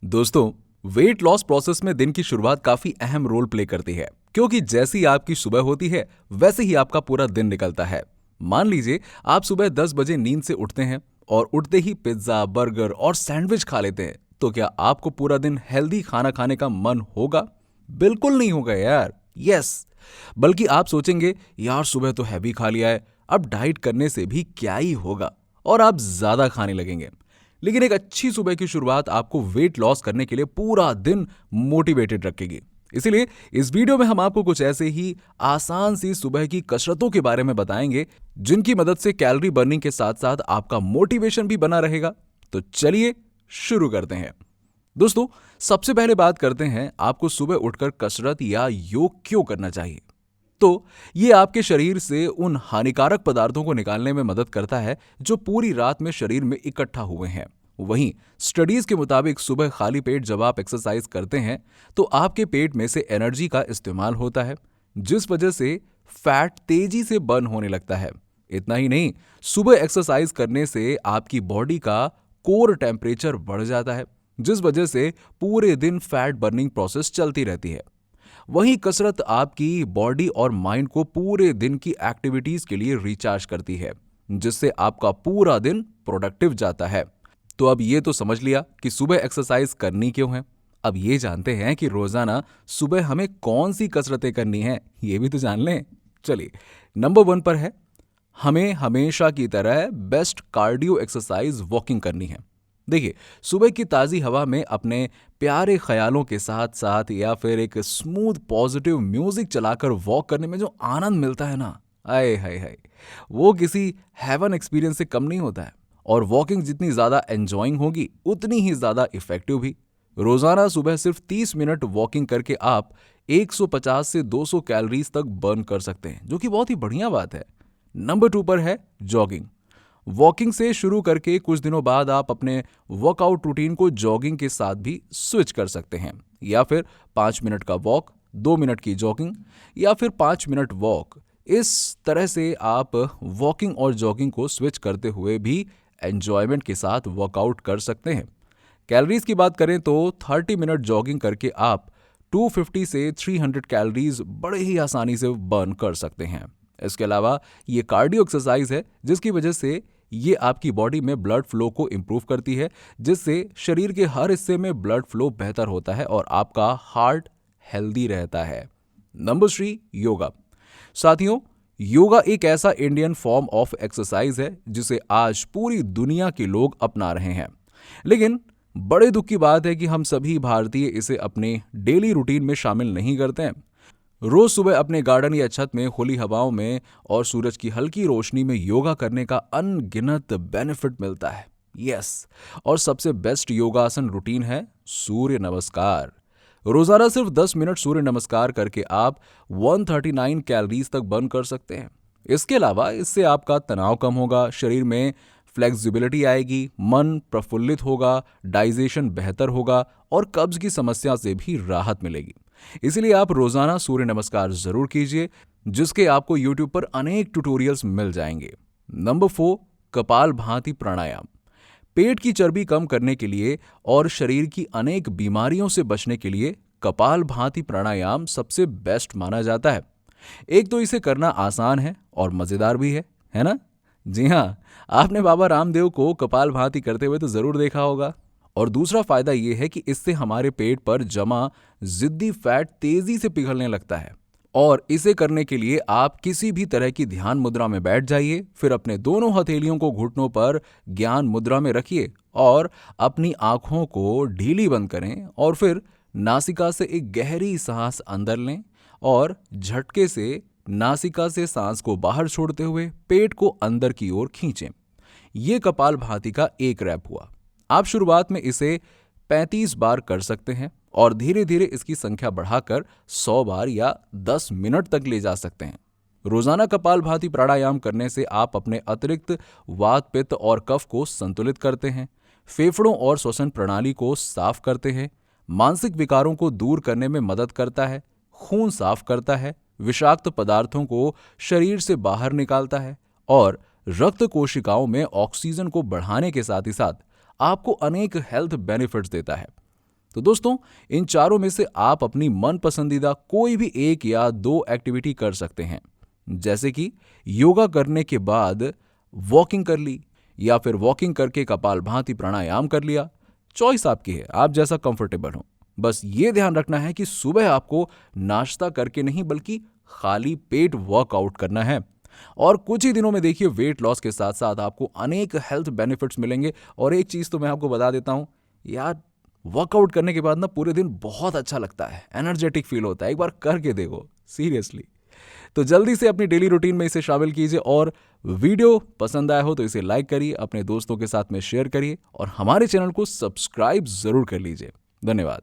दोस्तों, weight loss process में दिन की शुरुआत काफी अहम रोल प्ले करती है, क्योंकि जैसी आपकी सुबह होती है वैसे ही आपका पूरा दिन निकलता है। मान लीजिए आप सुबह 10 बजे नींद से उठते हैं और उठते ही पिज्जा, बर्गर और सैंडविच खा लेते हैं, तो क्या आपको पूरा दिन हेल्दी खाना खाने का मन होगा? बिल्कुल नहीं होगा यार। यस, बल्कि आप सोचेंगे यार सुबह तो हैवी खा लिया है, अब डाइट करने से भी क्या ही होगा, और आप ज्यादा खाने लगेंगे। लेकिन एक अच्छी सुबह की शुरुआत आपको वेट लॉस करने के लिए पूरा दिन मोटिवेटेड रखेगी। इसीलिए इस वीडियो में हम आपको कुछ ऐसे ही आसान सी सुबह की कसरतों के बारे में बताएंगे, जिनकी मदद से कैलोरी बर्निंग के साथ साथ आपका मोटिवेशन भी बना रहेगा। तो चलिए शुरू करते हैं। दोस्तों, सबसे पहले बात करते हैं आपको सुबह उठकर कसरत या योग क्यों करना चाहिए। तो ये आपके शरीर से उन हानिकारक पदार्थों को निकालने में मदद करता है जो पूरी रात में शरीर में इकट्ठा हुए हैं। वहीं स्टडीज के मुताबिक सुबह खाली पेट जब आप एक्सरसाइज करते हैं तो आपके पेट में से एनर्जी का इस्तेमाल होता है, जिस वजह से फैट तेजी से बर्न होने लगता है। इतना ही नहीं, सुबह एक्सरसाइज करने से आपकी बॉडी का कोर टेम्परेचर बढ़ जाता है, जिस वजह से पूरे दिन फैट बर्निंग प्रोसेस चलती रहती है। वहीं कसरत आपकी बॉडी और माइंड को पूरे दिन की एक्टिविटीज के लिए रिचार्ज करती है, जिससे आपका पूरा दिन प्रोडक्टिव जाता है। तो अब ये तो समझ लिया कि सुबह एक्सरसाइज करनी क्यों है। अब ये जानते हैं कि रोजाना सुबह हमें कौन सी कसरतें करनी है, ये भी तो जान लें। चलिए, नंबर 1 पर है, हमें हमेशा की तरह बेस्ट कार्डियो एक्सरसाइज वॉकिंग करनी है। देखिए, सुबह की ताज़ी हवा में अपने प्यारे ख्यालों के साथ साथ या फिर एक स्मूथ पॉजिटिव म्यूजिक चलाकर वॉक करने में जो आनंद मिलता है ना, आए हाय हाय, वो किसी हेवन एक्सपीरियंस से कम नहीं होता है। और वॉकिंग जितनी ज़्यादा एंजॉइंग होगी उतनी ही ज़्यादा इफेक्टिव भी। रोज़ाना सुबह सिर्फ 30 मिनट वॉकिंग करके आप 150 से 200 कैलोरीज तक बर्न कर सकते हैं, जो कि बहुत ही बढ़िया बात है। नंबर 2 पर है जॉगिंग। वॉकिंग से शुरू करके कुछ दिनों बाद आप अपने वर्कआउट रूटीन को जॉगिंग के साथ भी स्विच कर सकते हैं, या फिर 5 मिनट का वॉक, 2 मिनट की जॉगिंग, या फिर 5 मिनट वॉक। इस तरह से आप वॉकिंग और जॉगिंग को स्विच करते हुए भी एंजॉयमेंट के साथ वर्कआउट कर सकते हैं। कैलोरीज की बात करें तो 30 मिनट जॉगिंग करके आप 250 से 300 कैलोरीज बड़े ही आसानी से बर्न कर सकते हैं। इसके अलावा ये कार्डियो एक्सरसाइज है, जिसकी वजह से ये आपकी बॉडी में ब्लड फ्लो को इंप्रूव करती है, जिससे शरीर के हर हिस्से में ब्लड फ्लो बेहतर होता है और आपका हार्ट हेल्दी रहता है। नंबर 3, योगा। साथियों, योगा एक ऐसा इंडियन फॉर्म ऑफ एक्सरसाइज है जिसे आज पूरी दुनिया के लोग अपना रहे हैं। लेकिन बड़े दुख की बात है कि हम सभी भारतीय इसे अपने डेली रूटीन में शामिल नहीं करते हैं। रोज सुबह अपने गार्डन या छत में खुली हवाओं में और सूरज की हल्की रोशनी में योगा करने का अनगिनत बेनिफिट मिलता है। यस, और सबसे बेस्ट योगासन रूटीन है सूर्य नमस्कार। रोजाना सिर्फ 10 मिनट सूर्य नमस्कार करके आप 139 कैलोरीज तक बर्न कर सकते हैं। इसके अलावा इससे आपका तनाव कम होगा, शरीर में फ्लेक्सिबिलिटी आएगी, मन प्रफुल्लित होगा, डाइजेशन बेहतर होगा और कब्ज की समस्या से भी राहत मिलेगी। इसीलिए आप रोजाना सूर्य नमस्कार जरूर कीजिए, जिसके आपको YouTube पर अनेक ट्यूटोरियल्स मिल जाएंगे। नंबर 4, कपाल भाती प्राणायाम। पेट की चर्बी कम करने के लिए और शरीर की अनेक बीमारियों से बचने के लिए कपाल भाती प्राणायाम सबसे बेस्ट माना जाता है। एक तो इसे करना आसान है और मजेदार भी है ना? जी हाँ, आपने बाबा रामदेव को कपाल भाती करते हुए तो जरूर देखा होगा। और दूसरा फायदा यह है कि इससे हमारे पेट पर जमा जिद्दी फैट तेजी से पिघलने लगता है। और इसे करने के लिए आप किसी भी तरह की ध्यान मुद्रा में बैठ जाइए, फिर अपने दोनों हथेलियों को घुटनों पर ज्ञान मुद्रा में रखिए और अपनी आंखों को ढीली बंद करें और फिर नासिका से एक गहरी सांस अंदर लें और झटके से नासिका से सांस को बाहर छोड़ते हुए पेट को अंदर की ओर खींचें। यह कपाल भाती का एक रैप हुआ। आप शुरुआत में इसे 35 बार कर सकते हैं और धीरे धीरे इसकी संख्या बढ़ाकर 100 बार या 10 मिनट तक ले जा सकते हैं। रोजाना कपाल भाती प्राणायाम करने से आप अपने अतिरिक्त वात, पित्त और कफ को संतुलित करते हैं, फेफड़ों और श्वसन प्रणाली को साफ करते हैं, मानसिक विकारों को दूर करने में मदद करता है, खून साफ करता है, विषाक्त पदार्थों को शरीर से बाहर निकालता है और रक्त कोशिकाओं में ऑक्सीजन को बढ़ाने के साथ ही साथ आपको अनेक हेल्थ बेनिफिट्स देता है। तो दोस्तों, इन चारों में से आप अपनी मन पसंदीदा कोई भी एक या दो एक्टिविटी कर सकते हैं, जैसे कि योगा करने के बाद वॉकिंग कर ली या फिर वॉकिंग करके कपालभाति प्राणायाम कर लिया। चॉइस आपकी है, आप जैसा कंफर्टेबल हो। बस ये ध्यान रखना है कि सुबह आपको नाश्ता करके नहीं बल्कि खाली पेट वर्कआउट करना है। और कुछ ही दिनों में देखिए वेट लॉस के साथ साथ आपको अनेक हेल्थ बेनिफिट्स मिलेंगे। और एक चीज़ तो मैं आपको बता देता हूँ यार, वर्कआउट करने के बाद ना पूरे दिन बहुत अच्छा लगता है, एनर्जेटिक फील होता है। एक बार करके देखो, सीरियसली। तो जल्दी से अपनी डेली रूटीन में इसे शामिल कीजिए और वीडियो पसंद आया हो तो इसे लाइक करिए, अपने दोस्तों के साथ में शेयर करिए और हमारे चैनल को सब्सक्राइब जरूर कर लीजिए। धन्यवाद।